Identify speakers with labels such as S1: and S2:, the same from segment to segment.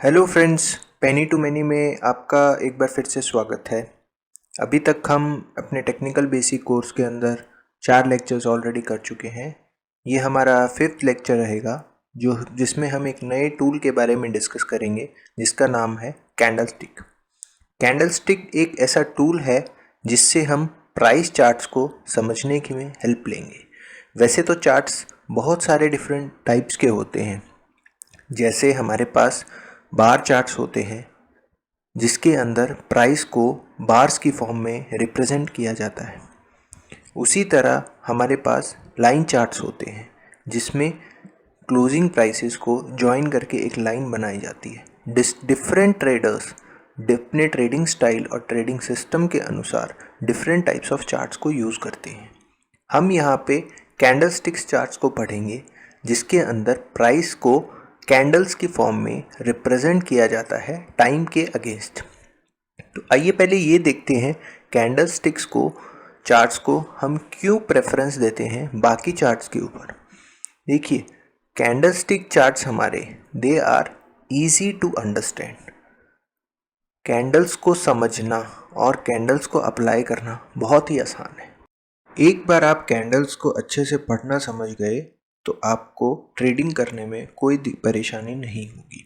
S1: Hello friends, penny to many में आपका एक बार फिर से स्वागत है। अभी तक हम अपने टेक्निकल बेसिक कोर्स के अंदर 4 लेक्चर्स ऑलरेडी कर चुके हैं। ये हमारा 5th लेक्चर रहेगा जिसमें हम एक नए टूल के बारे में डिस्कस करेंगे जिसका नाम है कैंडलस्टिक। कैंडलस्टिक एक ऐसा टूल है जिससे हम प्राइस चार्ट्स को समझने की में हेल्प लेंगे। वैसे तो चार्ट्स बहुत सारे डिफरेंट टाइप्स के होते हैं, जैसे हमारे पास बार चार्ट्स होते हैं जिसके अंदर प्राइस को बार्स की फॉर्म में रिप्रेजेंट किया जाता है। उसी तरह हमारे पास लाइन चार्ट्स होते हैं जिसमें क्लोजिंग प्राइसेस को जॉइन करके एक लाइन बनाई जाती है। डिफरेंट ट्रेडर्स अपने ट्रेडिंग स्टाइल और ट्रेडिंग सिस्टम के अनुसार डिफरेंट टाइप्स ऑफ चार्ट्स को यूज़ करते हैं। हम यहाँ पे कैंडलस्टिक्स चार्ट्स को पढ़ेंगे जिसके अंदर प्राइस को कैंडल्स की फॉर्म में रिप्रेजेंट किया जाता है टाइम के अगेंस्ट। तो आइए पहले ये देखते हैं कैंडलस्टिक्स को चार्ट्स को हम क्यों प्रेफरेंस देते हैं बाकी चार्ट्स के ऊपर। देखिए, कैंडलस्टिक चार्ट्स हमारे they are easy to understand. Candles को समझना और कैंडल्स को अप्लाई करना बहुत ही आसान है। एक बार आप कैंडल्स को अच्छे से पढ़ना समझ गए तो आपको ट्रेडिंग करने में कोई परेशानी नहीं होगी।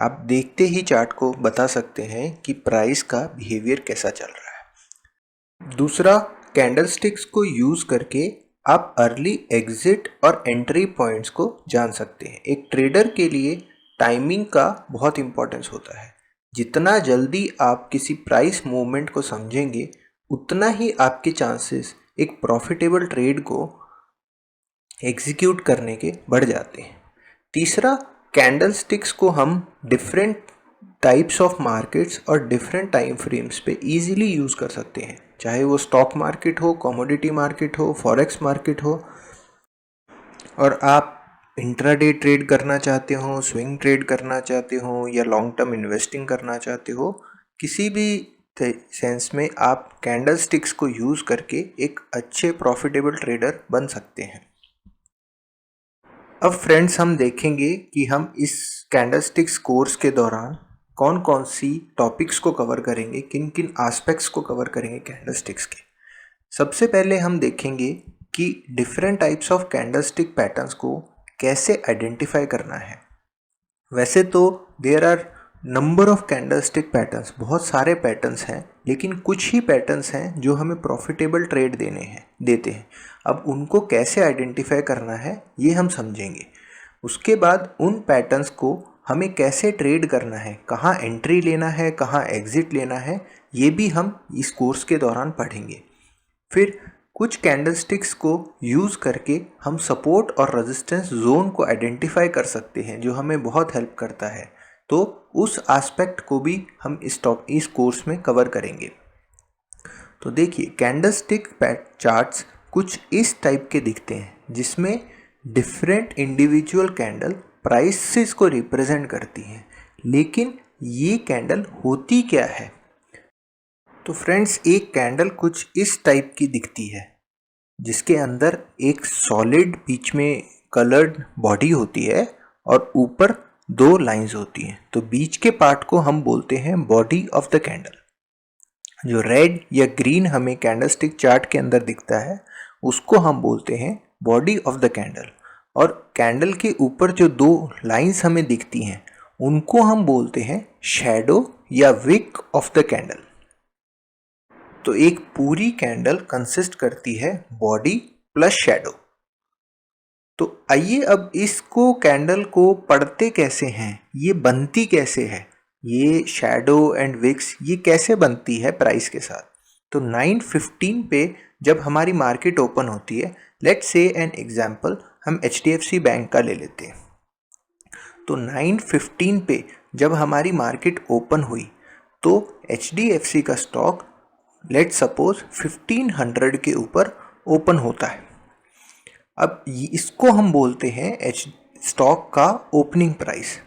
S1: आप देखते ही चार्ट को बता सकते हैं कि प्राइस का बिहेवियर कैसा चल रहा है। दूसरा, कैंडलस्टिक्स को यूज़ करके आप अर्ली एग्जिट और एंट्री पॉइंट्स को जान सकते हैं। एक ट्रेडर के लिए टाइमिंग का बहुत इंपॉर्टेंस होता है। जितना जल्दी आप किसी प्राइस मूवमेंट को समझेंगे उतना ही आपके चांसेस एक प्रॉफिटेबल ट्रेड को एग्जीक्यूट करने के बढ़ जाते हैं। तीसरा, कैंडलस्टिक्स को हम डिफरेंट टाइप्स ऑफ मार्केट्स और डिफरेंट टाइम फ्रेम्स पे इजीली यूज़ कर सकते हैं, चाहे वो स्टॉक मार्केट हो, कमोडिटी मार्केट हो, फॉरेक्स मार्केट हो, और आप इंट्राडे ट्रेड करना चाहते हो, स्विंग ट्रेड करना चाहते हो या लॉन्ग टर्म इन्वेस्टिंग करना चाहते हो, किसी भी सेंस में आप कैंडलस्टिक्स को यूज़ करके एक अच्छे प्रॉफिटेबल ट्रेडर बन सकते हैं। अब फ्रेंड्स, हम देखेंगे कि हम इस कैंडलस्टिक्स कोर्स के दौरान कौन कौन सी टॉपिक्स को कवर करेंगे, किन किन एस्पेक्ट्स को कवर करेंगे कैंडलस्टिक्स के। सबसे पहले हम देखेंगे कि different types of candlestick patterns को कैसे आइडेंटिफाई करना है। वैसे तो there are number of candlestick patterns, बहुत सारे पैटर्न्स हैं, लेकिन कुछ ही पैटर्न्स हैं जो हमें प्रॉफिटेबल ट्रेड देते हैं। अब उनको कैसे आइडेंटिफाई करना है ये हम समझेंगे। उसके बाद उन पैटर्न्स को हमें कैसे ट्रेड करना है, कहाँ एंट्री लेना है, कहाँ एग्जिट लेना है, ये भी हम इस कोर्स के दौरान पढ़ेंगे। फिर कुछ कैंडलस्टिक्स को यूज़ करके हम सपोर्ट और रेजिस्टेंस जोन को आइडेंटिफाई कर सकते हैं जो हमें बहुत हेल्प करता है। तो उस एस्पेक्ट को भी हम इस कोर्स में कवर करेंगे। तो देखिए, कैंडलस्टिक चार्ट्स कुछ इस टाइप के दिखते हैं जिसमें डिफरेंट इंडिविजुअल कैंडल प्राइसेस को रिप्रेजेंट करती हैं, लेकिन ये कैंडल होती क्या है। तो फ्रेंड्स, एक कैंडल कुछ इस टाइप की दिखती है जिसके अंदर एक सॉलिड बीच में कलर्ड बॉडी होती है और ऊपर 2 लाइंस होती हैं। तो बीच के पार्ट को हम बोलते हैं बॉडी ऑफ द कैंडल। जो रेड या ग्रीन हमें कैंडलस्टिक चार्ट के अंदर दिखता है उसको हम बोलते हैं बॉडी ऑफ द कैंडल, और कैंडल के ऊपर जो 2 लाइंस हमें दिखती हैं उनको हम बोलते हैं शैडो या विक ऑफ द कैंडल। तो एक पूरी कैंडल कंसिस्ट करती है बॉडी प्लस शैडो। तो आइए अब इसको कैंडल को पढ़ते कैसे हैं, ये बनती कैसे है, ये शैडो एंड विक्स ये कैसे बनती है प्राइस के साथ। तो 9:15 पे जब हमारी मार्केट ओपन होती है, लेट्स से एन एग्जांपल हम HDFC बैंक का ले लेते हैं। तो 9:15 पे जब हमारी मार्केट ओपन हुई तो HDFC का स्टॉक लेट्स सपोज 1500 के ऊपर ओपन होता है। अब इसको हम बोलते हैं स्टॉक का ओपनिंग प्राइस।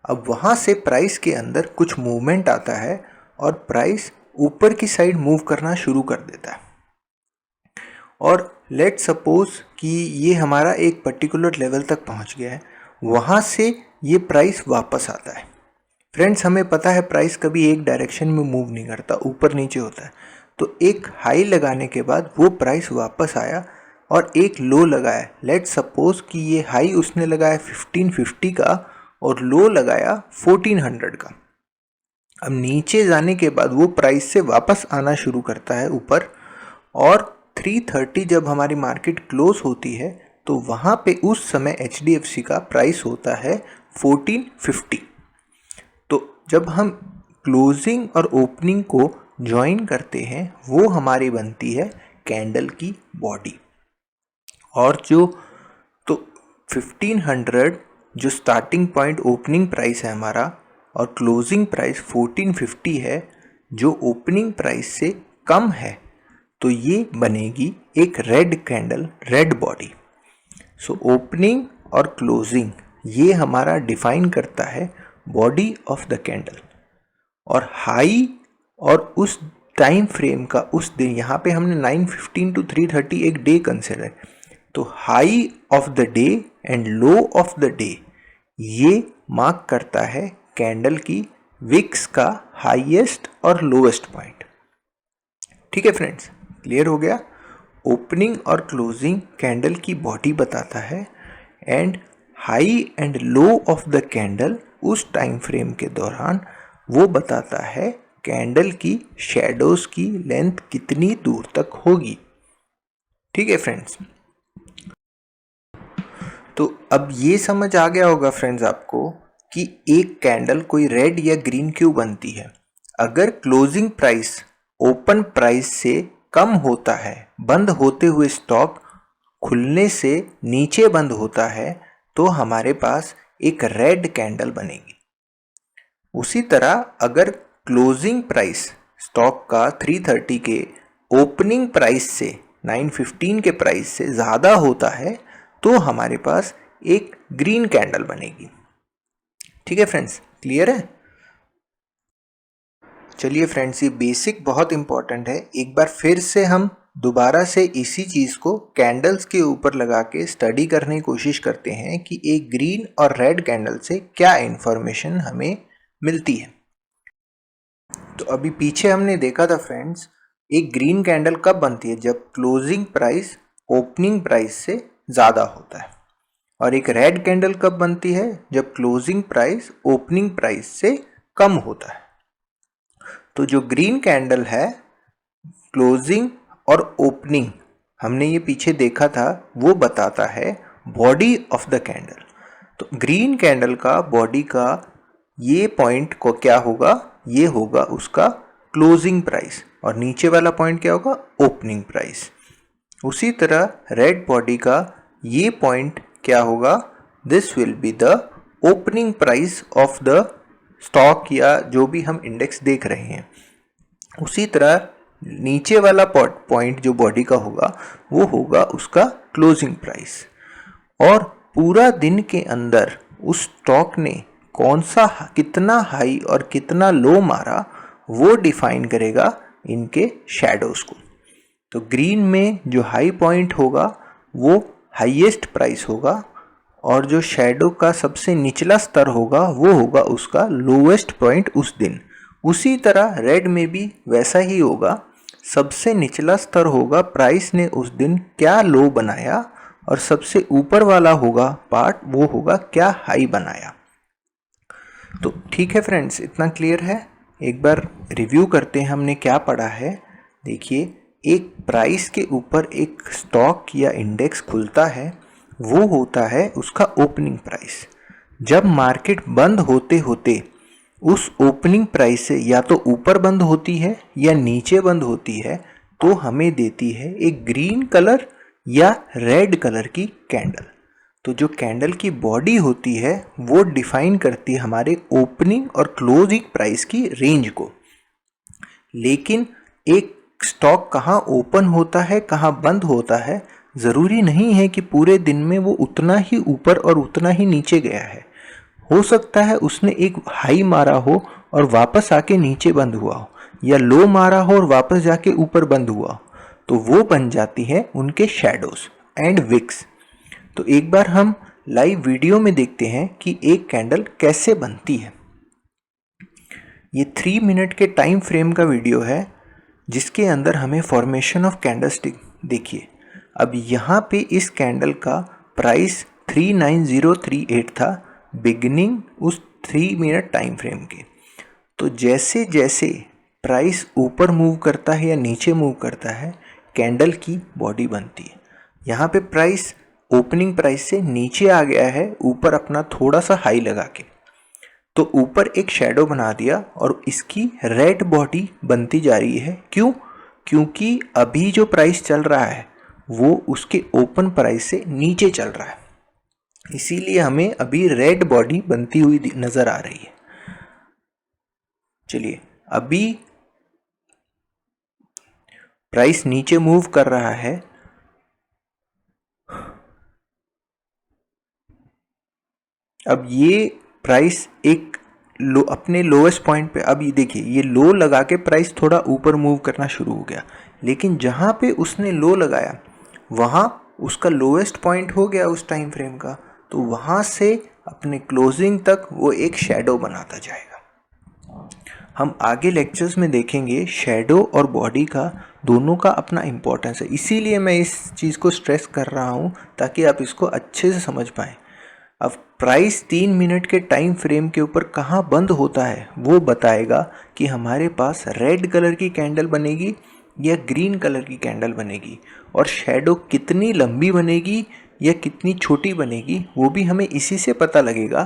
S1: अब वहाँ से प्राइस के अंदर कुछ मूवमेंट आता है और प्राइस ऊपर की साइड मूव करना शुरू कर देता है, और लेट्स सपोज कि ये हमारा एक पर्टिकुलर लेवल तक पहुँच गया है, वहाँ से ये प्राइस वापस आता है। फ्रेंड्स हमें पता है प्राइस कभी एक डायरेक्शन में मूव नहीं करता, ऊपर नीचे होता है। तो एक हाई लगाने के बाद वो प्राइस वापस आया और एक लो लगाया। लेट्स सपोज कि ये हाई उसने लगाया 1550 का और लो लगाया 1400 का। अब नीचे जाने के बाद वो प्राइस से वापस आना शुरू करता है ऊपर, और 330 जब हमारी मार्केट क्लोज होती है तो वहाँ पे उस समय HDFC का प्राइस होता है 1450। तो जब हम क्लोजिंग और ओपनिंग को ज्वाइन करते हैं वो हमारी बनती है कैंडल की बॉडी। और जो तो 1500 जो स्टार्टिंग पॉइंट ओपनिंग प्राइस है हमारा, और क्लोजिंग प्राइस 1450 है जो ओपनिंग प्राइस से कम है, तो ये बनेगी एक red candle, red body. So opening और क्लोजिंग ये हमारा डिफाइन करता है बॉडी ऑफ द कैंडल। और हाई और उस टाइम फ्रेम का उस दिन, यहाँ पे हमने 9:15 to 3:30 एक डे कंसिडर, तो high of the day and low of the day ये मार्क करता है कैंडल की विक्स का हाईएस्ट और लोएस्ट पॉइंट। ठीक है फ्रेंड्स, क्लियर हो गया। ओपनिंग और क्लोजिंग कैंडल की बॉडी बताता है and high and low of the candle उस टाइम फ्रेम के दौरान वो बताता है कैंडल की शैडोज की लेंथ कितनी दूर तक होगी। ठीक है फ्रेंड्स, तो अब ये समझ आ गया होगा फ्रेंड्स आपको कि एक कैंडल कोई रेड या ग्रीन क्यों बनती है। अगर क्लोजिंग प्राइस ओपन प्राइस से कम होता है, बंद होते हुए स्टॉक खुलने से नीचे बंद होता है, तो हमारे पास एक रेड कैंडल बनेगी। उसी तरह अगर क्लोजिंग प्राइस स्टॉक का 330 के ओपनिंग प्राइस से 915 के प्राइस से ज़्यादा होता है तो हमारे पास एक ग्रीन कैंडल बनेगी। ठीक है फ्रेंड्स, क्लियर है। चलिए फ्रेंड्स, ये बेसिक बहुत इंपॉर्टेंट है। एक बार फिर से हम दोबारा से इसी चीज़ को कैंडल्स के ऊपर लगा के स्टडी करने की कोशिश करते हैं कि एक ग्रीन और रेड कैंडल से क्या इन्फॉर्मेशन हमें मिलती है। तो अभी पीछे हमने देखा था फ्रेंड्स, एक ग्रीन कैंडल कब बनती है, जब क्लोजिंग प्राइस ओपनिंग प्राइस से ज़्यादा होता है। और एक रेड कैंडल कब बनती है, जब क्लोजिंग प्राइस ओपनिंग प्राइस से कम होता है। तो जो ग्रीन कैंडल है, क्लोजिंग और ओपनिंग हमने ये पीछे देखा था, वो बताता है बॉडी ऑफ द कैंडल। तो ग्रीन कैंडल का बॉडी का ये पॉइंट को क्या होगा, ये होगा उसका क्लोजिंग प्राइस, और नीचे वाला पॉइंट क्या होगा, ओपनिंग प्राइस। उसी तरह रेड बॉडी का ये पॉइंट क्या होगा, this will be the opening price of the stock या जो भी हम इंडेक्स देख रहे हैं। उसी तरह नीचे वाला पॉइंट जो बॉडी का होगा वो होगा उसका क्लोजिंग प्राइस। और पूरा दिन के अंदर उस स्टॉक ने कौन सा कितना हाई और कितना लो मारा वो डिफाइन करेगा इनके शैडोज को। तो ग्रीन में जो हाई पॉइंट होगा वो हाईएस्ट प्राइस होगा, और जो शैडो का सबसे निचला स्तर होगा वो होगा उसका लोएस्ट पॉइंट उस दिन। उसी तरह रेड में भी वैसा ही होगा, सबसे निचला स्तर होगा प्राइस ने उस दिन क्या लो बनाया, और सबसे ऊपर वाला होगा पार्ट वो होगा क्या हाई बनाया। तो ठीक है फ्रेंड्स, इतना क्लियर है। एक बार रिव्यू करते हैं हमने क्या पढ़ा है। देखिए, एक प्राइस के ऊपर एक स्टॉक या इंडेक्स खुलता है, वो होता है उसका ओपनिंग प्राइस। जब मार्केट बंद होते होते उस ओपनिंग प्राइस से या तो ऊपर बंद होती है या नीचे बंद होती है, तो हमें देती है एक ग्रीन कलर या रेड कलर की कैंडल। तो जो कैंडल की बॉडी होती है वो डिफाइन करती है हमारे ओपनिंग और क्लोजिंग प्राइस की रेंज को। लेकिन एक स्टॉक कहाँ ओपन होता है, कहाँ बंद होता है, ज़रूरी नहीं है कि पूरे दिन में वो उतना ही ऊपर और उतना ही नीचे गया है। हो सकता है उसने एक हाई मारा हो और वापस आके नीचे बंद हुआ हो, या लो मारा हो और वापस जाके ऊपर बंद हुआ हो, तो वो बन जाती है उनके शैडोज एंड विक्स। तो एक बार हम लाइव वीडियो में देखते हैं कि एक कैंडल कैसे बनती है। ये 3 मिनट के टाइम फ्रेम का वीडियो है जिसके अंदर हमें फॉर्मेशन ऑफ कैंडलस्टिक देखिए। अब यहाँ पे इस कैंडल का प्राइस 39038 था बिगिनिंग उस 3 मिनट टाइम फ्रेम के। तो जैसे जैसे प्राइस ऊपर मूव करता है या नीचे मूव करता है कैंडल की बॉडी बनती है। यहाँ पे प्राइस ओपनिंग प्राइस से नीचे आ गया है ऊपर अपना थोड़ा सा हाई लगा के, तो ऊपर एक शेडो बना दिया और इसकी रेड बॉडी बनती जा रही है। क्यों? क्योंकि अभी जो प्राइस चल रहा है वो उसके ओपन प्राइस से नीचे चल रहा है, इसीलिए हमें अभी रेड बॉडी बनती हुई नजर आ रही है। चलिए, अभी प्राइस नीचे मूव कर रहा है, अब ये प्राइस एक अपने लोएस्ट पॉइंट पे, अब ये देखिए ये लो लगा के प्राइस थोड़ा ऊपर मूव करना शुरू हो गया, लेकिन जहाँ पे उसने लो लगाया वहाँ उसका लोएस्ट पॉइंट हो गया उस टाइम फ्रेम का, तो वहाँ से अपने क्लोजिंग तक वो एक शेडो बनाता जाएगा। हम आगे लेक्चर्स में देखेंगे शेडो और बॉडी का दोनों का अपना इम्पोर्टेंस है, इसीलिए मैं इस चीज़ को स्ट्रेस कर रहा हूँ ताकि आप इसको अच्छे से समझ पाएँ। अब प्राइस 3 मिनट के टाइम फ्रेम के ऊपर कहाँ बंद होता है वो बताएगा कि हमारे पास रेड कलर की कैंडल बनेगी या ग्रीन कलर की कैंडल बनेगी, और शेडो कितनी लंबी बनेगी या कितनी छोटी बनेगी वो भी हमें इसी से पता लगेगा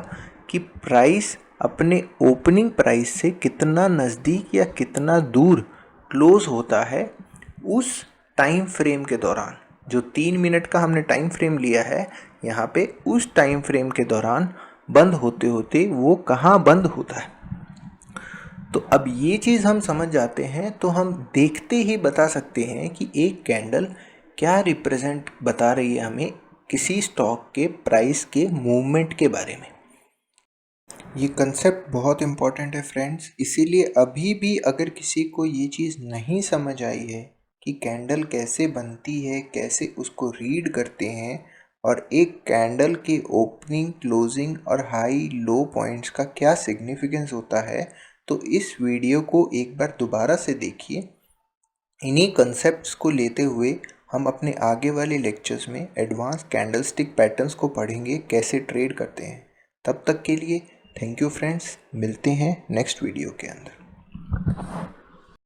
S1: कि प्राइस अपने ओपनिंग प्राइस से कितना नज़दीक या कितना दूर क्लोज होता है उस टाइम फ्रेम के दौरान। जो 3 मिनट का हमने टाइम फ्रेम लिया है यहाँ पे, उस टाइम फ्रेम के दौरान बंद होते होते वो कहाँ बंद होता है। तो अब ये चीज़ हम समझ जाते हैं तो हम देखते ही बता सकते हैं कि एक कैंडल क्या रिप्रेजेंट बता रही है हमें किसी स्टॉक के प्राइस के मूवमेंट के बारे में। ये कंसेप्ट बहुत इम्पॉर्टेंट है फ्रेंड्स, इसीलिए अभी भी अगर किसी को ये चीज़ नहीं समझ आई है कि कैंडल कैसे बनती है, कैसे उसको रीड करते हैं और एक कैंडल के ओपनिंग, क्लोजिंग और हाई लो पॉइंट्स का क्या सिग्निफिकेंस होता है, तो इस वीडियो को एक बार दोबारा से देखिए। इन्हीं कंसेप्ट्स को लेते हुए हम अपने आगे वाले लेक्चर्स में एडवांस कैंडलस्टिक पैटर्न्स को पढ़ेंगे, कैसे ट्रेड करते हैं। तब तक के लिए थैंक यू फ्रेंड्स, मिलते हैं नेक्स्ट वीडियो के अंदर।